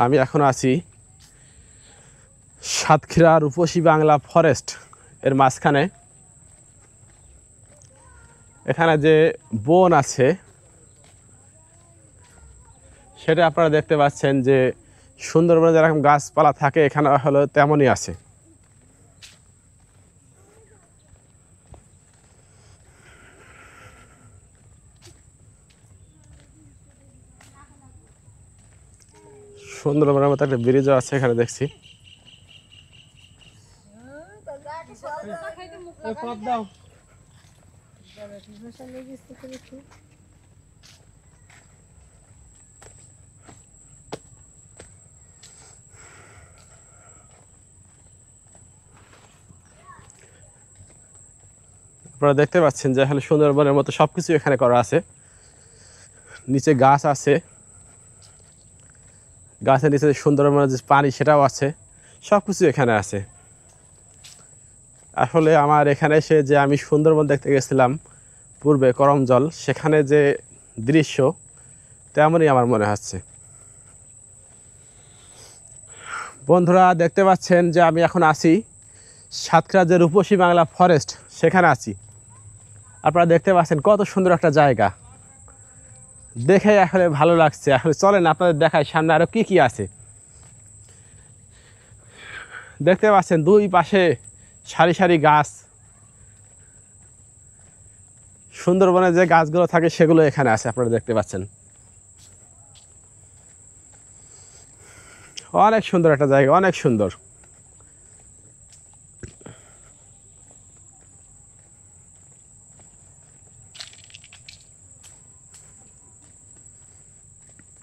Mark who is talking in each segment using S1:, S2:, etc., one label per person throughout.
S1: আমি এখন আছি সাতক্ষীরা রূপসী বাংলা ফরেস্ট এর মাঝখানে। এখানে যে বন আছে সেটা আপনারা দেখতে পাচ্ছেন যে সুন্দরবনে যেরকম গাছপালা থাকে এখানে হলো তেমনই আছে। সুন্দরবনের মতো একটা ব্রিজও আছে এখানে দেখছি। আপনারা দেখতে পাচ্ছেন যে আসলে সুন্দরবনের মতো সবকিছু এখানে করা আছে। নিচে গাছ আছে, গাছের নিচে সুন্দরবনের যে পানি সেটাও আছে, সব কিছু এখানে আছে। আসলে আমার এখানে এসে যে আমি সুন্দরবন দেখতে গেছিলাম পূর্বে করমজল, সেখানে যে দৃশ্য তেমনই আমার মনে হচ্ছে। বন্ধুরা দেখতে পাচ্ছেন যে আমি এখন আছি সাতক্ষীরা যে রূপসী বাংলা ফরেস্ট সেখানে আছি। আপনারা দেখতে পাচ্ছেন কত সুন্দর একটা জায়গা, দেখে আসলে ভালো লাগছে। আসলে চলেন আপনাদের দেখাই সামনে আরো কি কি আছে। দেখতে পাচ্ছেন দুই পাশে সারি সারি গাছ, সুন্দরবনে যে গাছগুলো থাকে সেগুলো এখানে আছে। আপনারা দেখতে পাচ্ছেন অনেক সুন্দর একটা জায়গা, অনেক সুন্দর।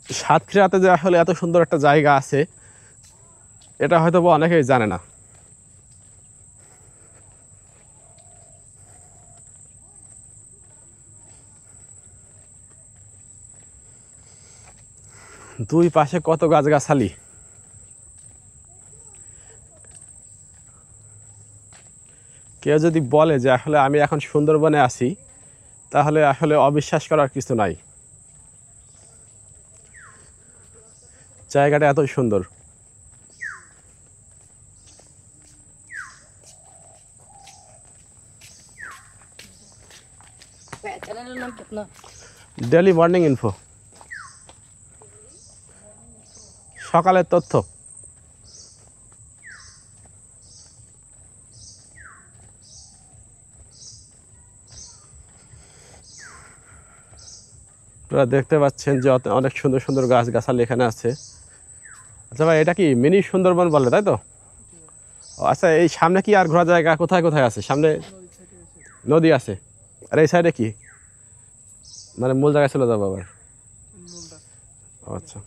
S1: সাতক্ষীরাতে যে আসলে এত সুন্দর একটা জায়গা আছে এটা হয়তো অনেকেই জানে না। দুই পাশে কত গাছগাছালি, কেউ যদি বলে যে আসলে আমি এখন সুন্দরবনে আছি তাহলে আসলে অবিশ্বাস করার কিছু নাই। জায়গাটা এত সুন্দর। ডেলি মর্নিং ইনফো, সকালের তথ্য। আপনারা দেখতে পাচ্ছেন যে অনেক সুন্দর সুন্দর গাছগাছালি এখানে আছে। আচ্ছা ভাই, এটা কি মিনি সুন্দরবন বলে তাই তো? আচ্ছা, এই সামনে কি আর ঘোরা জায়গা কোথায় কোথায় আছে? সামনে নদী আছে, আর এই সাইডে কি মানে মূল জায়গায় চলে যাবো আবার? আচ্ছা,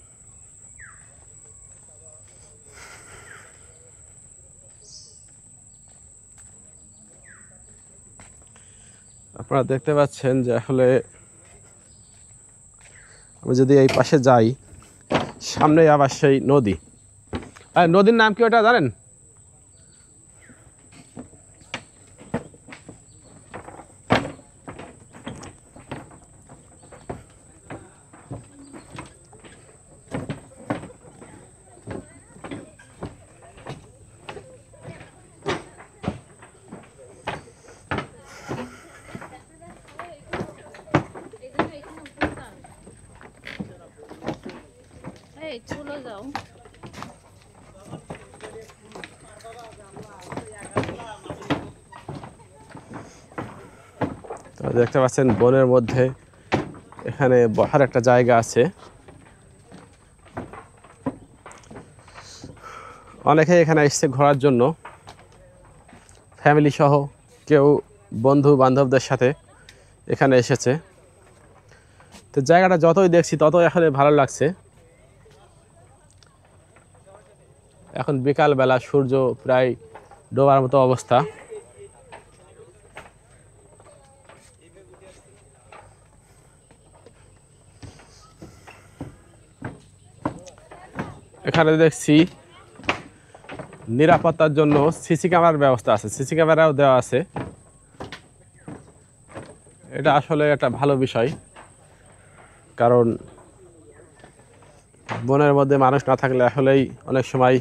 S1: আপনারা দেখতে পাচ্ছেন যে আসলে আমি যদি এই পাশে যাই সামনে আবার সেই নদী। আর নদীর নাম কি ওটা জানেন?
S2: চলে যাও।
S1: দেখতে পাচ্ছেন বনের মধ্যে এখানে বসার একটা জায়গা আছে। অনেকে এখানে এসছে ঘোরার জন্য, ফ্যামিলি সহ, কেউ বন্ধু বান্ধবদের সাথে এখানে এসেছে। তো জায়গাটা যতই দেখছি ততই আসলে ভালো লাগছে। এখন বিকালবেলা, সূর্য প্রায় ডোবার মতো অবস্থা। এখানে দেখছি নিরাপত্তার জন্য সিসি ক্যামেরার ব্যবস্থা আছে, সিসি ক্যামেরাও দেওয়া আছে। এটা আসলে একটা ভালো বিষয়, কারণ বনের মধ্যে মানুষ না থাকলে আসলেই অনেক সময়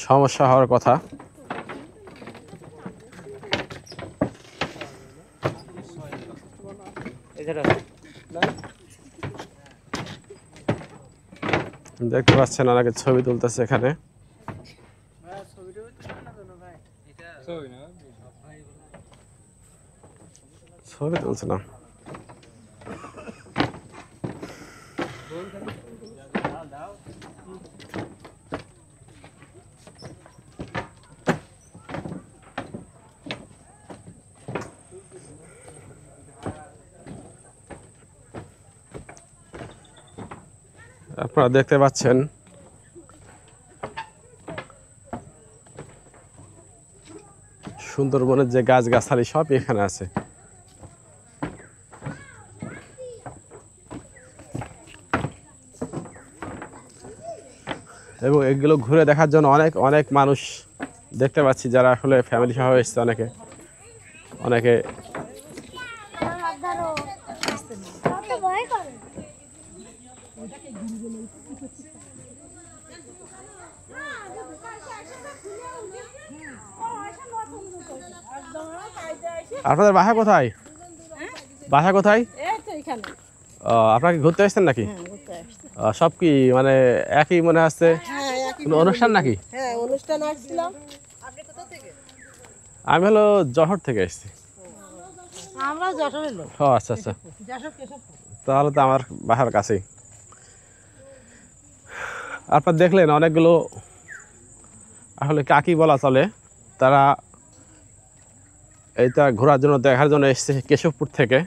S1: সমস্যা হওয়ার কথা। দেখতে পাচ্ছেন অনেকে ছবি তুলতেছে এখানে। ছবি তুলছে না। আপনারা দেখতে পাচ্ছেন সুন্দরবনের যে গাছগাছালি সব এখানে আছে। এবং এগুলো ঘুরে দেখার জন্য অনেক অনেক মানুষ দেখতে পাচ্ছি, যারা আসলে ফ্যামিলি সহ এসছে। অনেকে আপনাদের বাসা কোথায়? বাসা কোথায়? আপনাকে ঘুরতে আসছেন নাকি? সব কি মানে একই মনে হচ্ছে? কোনো অনুষ্ঠান নাকি? আমি হলো যশোর থেকে এসেছি। ও আচ্ছা আচ্ছা, তাহলে তো আমার বাসার কাছেই। আপনার দেখলেন অনেকগুলো আসলে কাকি বলা চলে, তারা এইটা ঘোরার জন্য দেখার জন্য এসছে কেশবপুর থেকে।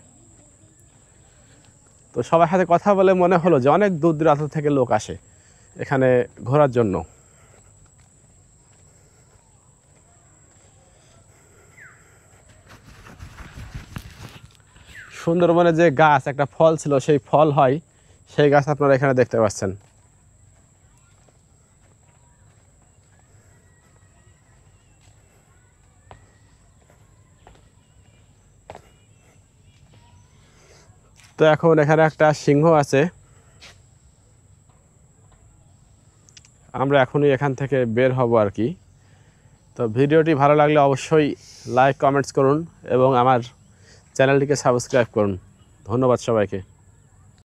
S1: তো সবার সাথে কথা বলে মনে হলো যে অনেক দূর দূরান্ত থেকে লোক আসে এখানে ঘোরার জন্য। সুন্দরবনে যে গাছ একটা ফল ছিল, সেই ফল হয়, সেই গাছ আপনারা এখানে দেখতে পাচ্ছেন। তো এখন এখানে একটা সিংহ আছে। আমরা এখনই এখান থেকে বের হব আর কি। তো ভিডিওটি ভালো লাগলে অবশ্যই লাইক কমেন্টস করুন এবং আমার চ্যানেলটিকে সাবস্ক্রাইব করুন। ধন্যবাদ সবাইকে।